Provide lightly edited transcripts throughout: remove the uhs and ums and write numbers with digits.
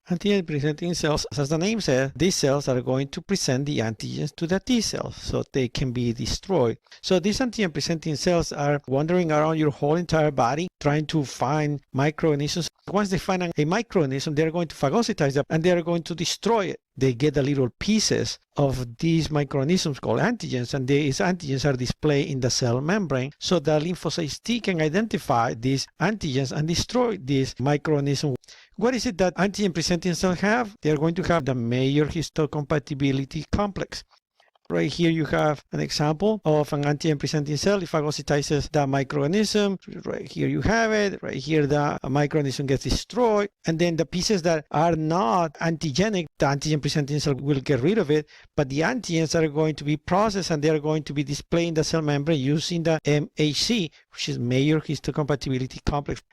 Antigen-presenting cells, as the name says, these cells are going to present the antigens to the T cells so they can be destroyed. So these antigen-presenting cells are wandering around your whole entire body trying to find microorganisms. Once they find a microorganism, they're going to phagocytize it and they're going to destroy it. They get the little pieces of these microorganisms called antigens, and these antigens are displayed in the cell membrane so the lymphocyte T can identify these antigens and destroy these microorganisms. What is it that antigen-presenting cells have? They are going to have the major histocompatibility complex. Right here you have an example of an antigen-presenting cell. It phagocytizes the microorganism. Right here you have it. Right here the microorganism gets destroyed. And then the pieces that are not antigenic, the antigen-presenting cell will get rid of it. But the antigens are going to be processed and they are going to be displayed in the cell membrane using the MHC, which is major histocompatibility complex.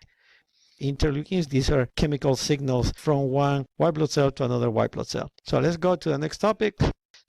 Interleukins, these are chemical signals from one white blood cell to another white blood cell. So let's go to the next topic.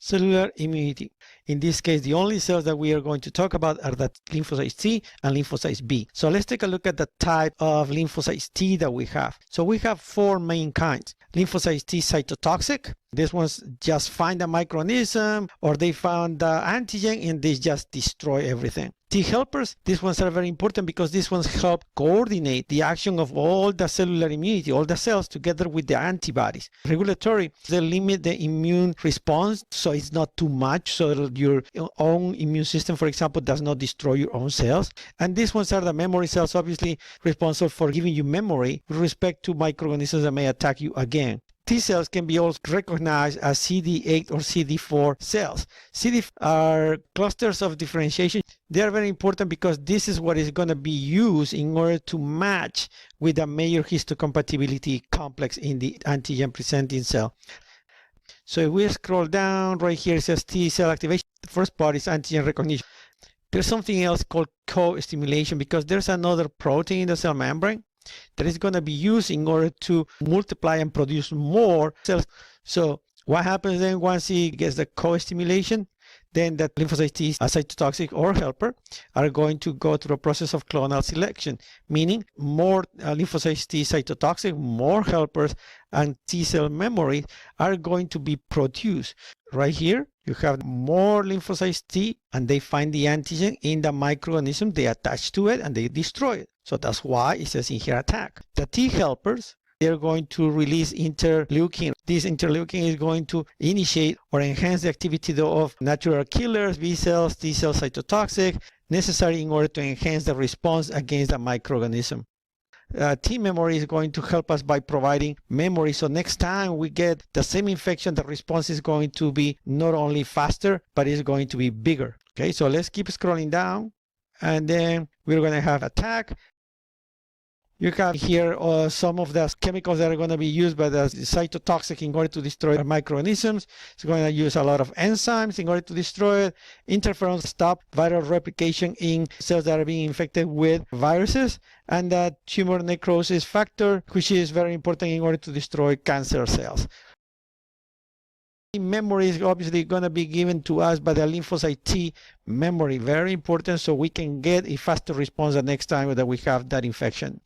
Cellular immunity. In this case, the only cells that we are going to talk about are the lymphocytes T and lymphocytes B. So let's take a look at the type of lymphocytes T that we have. So we have four main kinds. Lymphocytes T cytotoxic. These ones just find a microorganism or they found the antigen and they just destroy everything. T helpers, these ones are very important because these ones help coordinate the action of all the cellular immunity, all the cells together with the antibodies. Regulatory, they limit the immune response so it's not too much, so your own immune system, for example, does not destroy your own cells. And these ones are the memory cells, obviously responsible for giving you memory with respect to microorganisms that may attack you again. T cells can be also recognized as CD8 or CD4 cells. CD4 are clusters of differentiation. They are very important because this is what is going to be used in order to match with the major histocompatibility complex in the antigen presenting cell. So if we scroll down, right here it says T cell activation. The first part is antigen recognition. There's something else called co-stimulation because there's another protein in the cell membrane that is going to be used in order to multiply and produce more cells. So what happens then once it gets the co-stimulation? Then the lymphocyte T, a cytotoxic or helper, are going to go through a process of clonal selection, meaning more lymphocyte T cytotoxic, more helpers, and T cell memory are going to be produced. Right here, you have more lymphocytes T, and they find the antigen in the microorganism, they attach to it, and they destroy it. So that's why it says in here attack. The T helpers, they're going to release interleukin. This interleukin is going to initiate or enhance the activity of natural killers, B cells, T cells, cytotoxic, necessary in order to enhance the response against the microorganism. T memory is going to help us by providing memory. So next time we get the same infection, the response is going to be not only faster, but it's going to be bigger. Okay, so let's keep scrolling down. And then we're going to have attack. You have here some of the chemicals that are going to be used by the cytotoxic in order to destroy microorganisms. It's going to use a lot of enzymes in order to destroy it. Interferons stop viral replication in cells that are being infected with viruses. And the tumor necrosis factor, which is very important in order to destroy cancer cells. Memory is obviously going to be given to us by the lymphocyte T memory, very important, so we can get a faster response the next time that we have that infection.